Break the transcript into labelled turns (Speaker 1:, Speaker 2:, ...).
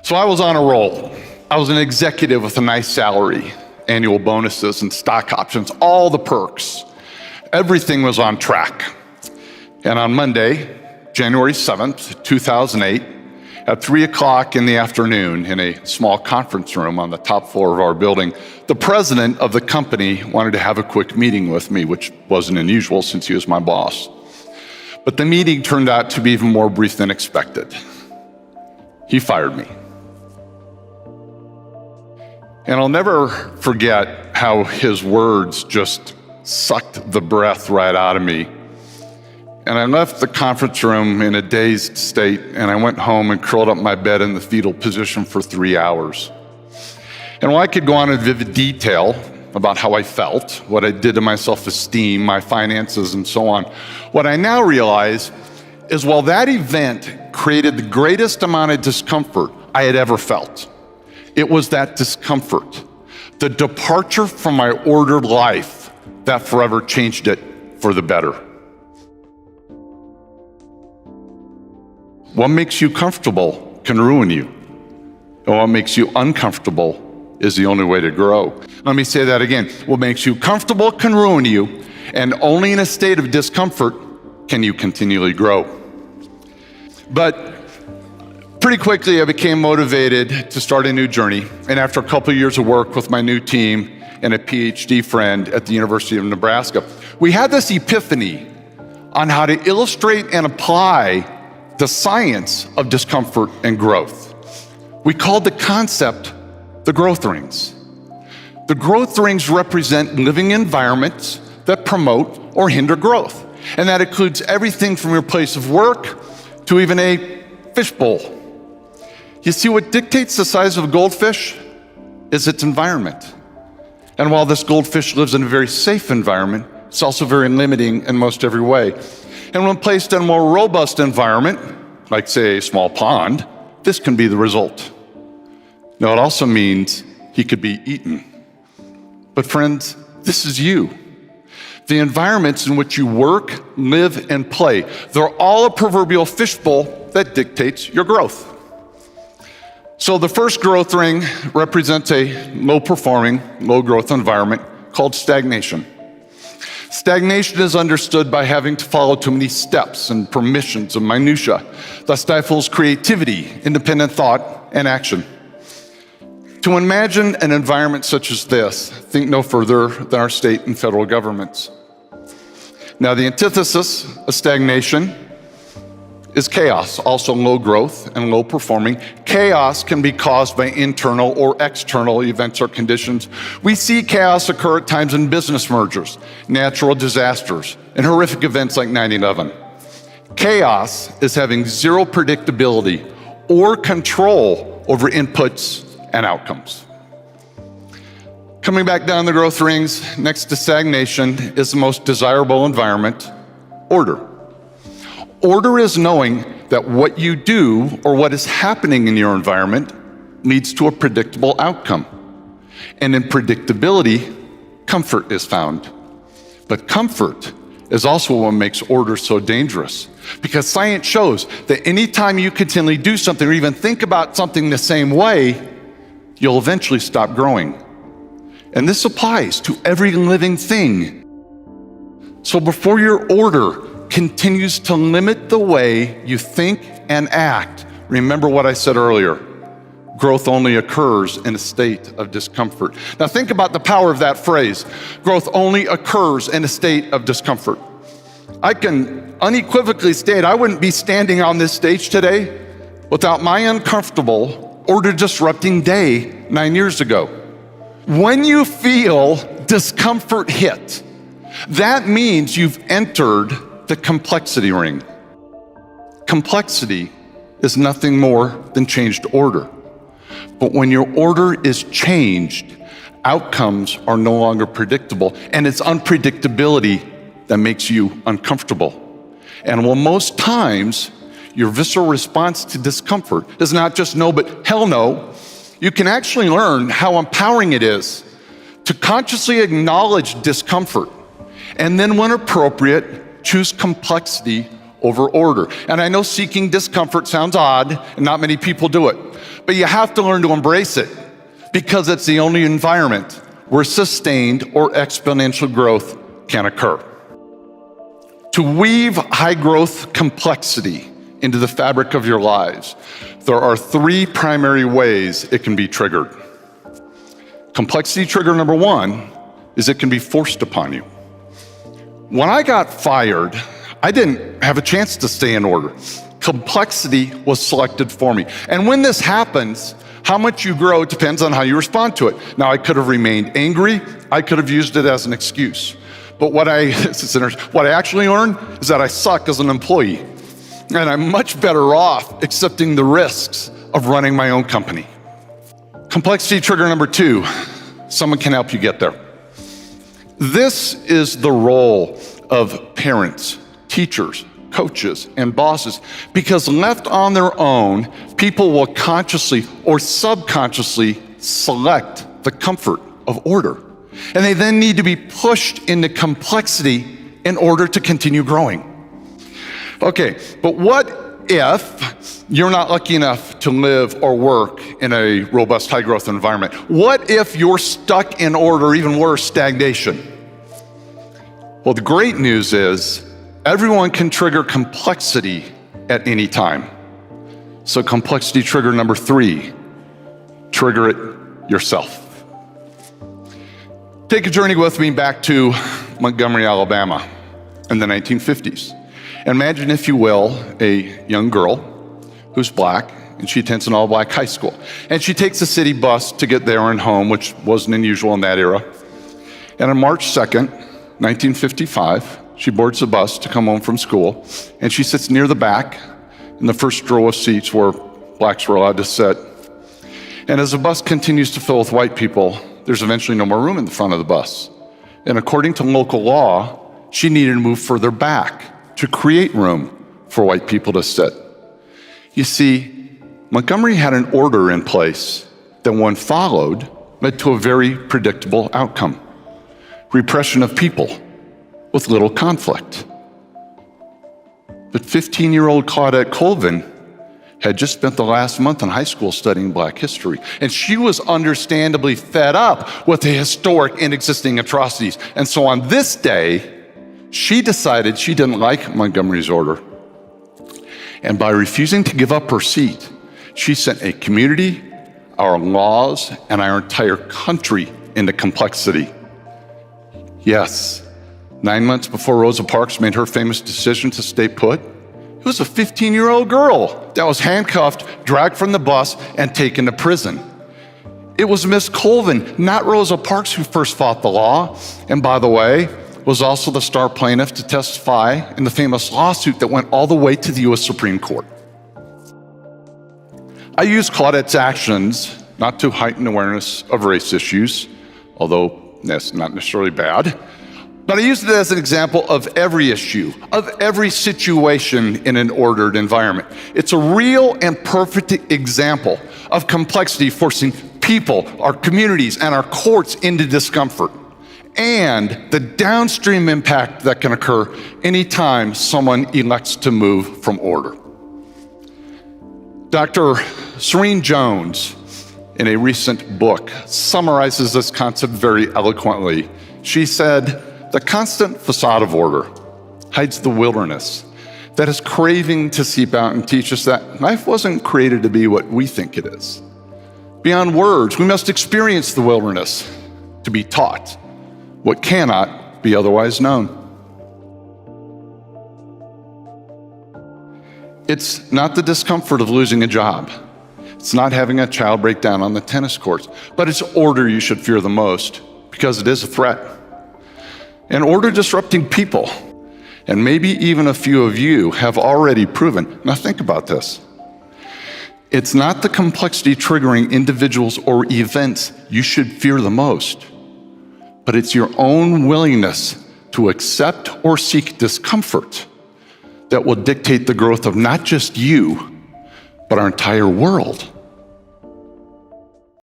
Speaker 1: So I was on a roll. I was an executive with a nice salary, annual bonuses and stock options, all the perks. Everything was on track. And on Monday, January 7th, 2008, at 3 o'clock in the afternoon in a small conference room on the top floor of our building, the president of the company wanted to have a quick meeting with me, which wasn't unusual since he was my boss. But the meeting turned out to be even more brief than expected. He fired me. And I'll never forget how his words just sucked the breath right out of me. And I left the conference room in a dazed state, and I went home and curled up in my bed in the fetal position for 3 hours. And while I could go on in vivid detail about how I felt, what I did to my self-esteem, my finances, and so on, what I now realize is while that event created the greatest amount of discomfort I had ever felt, it was that discomfort, the departure from my ordered life, that forever changed it for the better. What makes you comfortable can ruin you. And what makes you uncomfortable is the only way to grow. Let me say that again. What makes you comfortable can ruin you, and only in a state of discomfort can you continually grow. But pretty quickly, I became motivated to start a new journey. And after a couple of years of work with my new team and a PhD friend at the University of Nebraska, we had this epiphany on how to illustrate and apply the science of discomfort and growth. We called the concept the growth rings. The growth rings represent living environments that promote or hinder growth. And that includes everything from your place of work to even a fishbowl. You see, what dictates the size of a goldfish is its environment. And while this goldfish lives in a very safe environment, it's also very limiting in most every way. And when placed in a more robust environment, like say a small pond, this can be the result. Now it also means he could be eaten. But friends, this is you. The environments in which you work, live, and play, they're all a proverbial fishbowl that dictates your growth. So the first growth ring represents a low-performing, low-growth environment called stagnation. Stagnation is understood by having to follow too many steps and permissions and minutia that stifles creativity, independent thought, and action. To imagine an environment such as this, think no further than our state and federal governments. Now, the antithesis of stagnation is chaos, also low growth and low performing. Chaos can be caused by internal or external events or conditions. We see chaos occur at times in business mergers, natural disasters, and horrific events like 9/11. Chaos is having zero predictability or control over inputs and outcomes. Coming back down the growth rings, next to stagnation is the most desirable environment, order. Order is knowing that what you do or what is happening in your environment leads to a predictable outcome. And in predictability, comfort is found. But comfort is also what makes order so dangerous. Because science shows that anytime you continually do something or even think about something the same way, you'll eventually stop growing. And this applies to every living thing. So before your order continues to limit the way you think and act, remember what I said earlier. Growth only occurs in a state of discomfort. Now think about the power of that phrase. Growth only occurs in a state of discomfort. I can unequivocally state I wouldn't be standing on this stage today without my uncomfortable, order-disrupting day 9 years ago. When you feel discomfort hit, that means you've entered the complexity ring. Complexity is nothing more than changed order. But when your order is changed, outcomes are no longer predictable, and it's unpredictability that makes you uncomfortable. And while most times your visceral response to discomfort is not just no, but hell no, you can actually learn how empowering it is to consciously acknowledge discomfort and then, when appropriate, choose complexity over order. And I know seeking discomfort sounds odd, and not many people do it. But you have to learn to embrace it, because it's the only environment where sustained or exponential growth can occur. To weave high growth complexity into the fabric of your lives, there are 3 primary ways it can be triggered. Complexity trigger number 1 is it can be forced upon you. When I got fired, I didn't have a chance to stay in order. Complexity was selected for me. And when this happens, how much you grow depends on how you respond to it. Now, I could have remained angry. I could have used it as an excuse. But what I actually learned is that I suck as an employee. And I'm much better off accepting the risks of running my own company. Complexity trigger number 2, someone can help you get there. This is the role of parents, teachers, coaches, and bosses, because left on their own, people will consciously or subconsciously select the comfort of order. And they then need to be pushed into complexity in order to continue growing. Okay, but what if you're not lucky enough to live or work in a robust, high-growth environment? What if you're stuck in order, even worse, stagnation? Well, the great news is everyone can trigger complexity at any time. So complexity trigger number 3, trigger it yourself. Take a journey with me back to Montgomery, Alabama in the 1950s. Imagine, if you will, a young girl who's black, and she attends an all-black high school. And she takes a city bus to get there and home, which wasn't unusual in that era. And on March 2nd, 1955, she boards the bus to come home from school, and she sits near the back in the first row of seats where blacks were allowed to sit. And as the bus continues to fill with white people, there's eventually no more room in the front of the bus. And according to local law, she needed to move further back to create room for white people to sit. You see, Montgomery had an order in place that, when followed, led to a very predictable outcome: repression of people with little conflict. But 15-year-old Claudette Colvin had just spent the last month in high school studying Black history, and she was understandably fed up with the historic and existing atrocities. And so on this day, she decided she didn't like Montgomery's order. And by refusing to give up her seat, she sent a community, our laws, and our entire country into complexity. Yes, 9 months before Rosa Parks made her famous decision to stay put, it was a 15-year-old girl that was handcuffed, dragged from the bus, and taken to prison. It was Miss Colvin, not Rosa Parks, who first fought the law, and by the way, was also the star plaintiff to testify in the famous lawsuit that went all the way to the U.S. Supreme Court. I use Claudette's actions not to heighten awareness of race issues, although that's not necessarily bad, but I use it as an example of every issue, of every situation in an ordered environment. It's a real and perfect example of complexity forcing people, our communities, and our courts into discomfort, and the downstream impact that can occur anytime someone elects to move from order. Dr. Serene Jones, in a recent book, summarizes this concept very eloquently. She said, "The constant facade of order hides the wilderness that is craving to seep out and teach us that life wasn't created to be what we think it is. Beyond words, we must experience the wilderness to be taught what cannot be otherwise known." It's not the discomfort of losing a job. It's not having a child break down on the tennis courts, but it's order you should fear the most, because it is a threat. And order disrupting people, and maybe even a few of you have already proven. Now think about this. It's not the complexity triggering individuals or events you should fear the most, but it's your own willingness to accept or seek discomfort that will dictate the growth of not just you, but our entire world.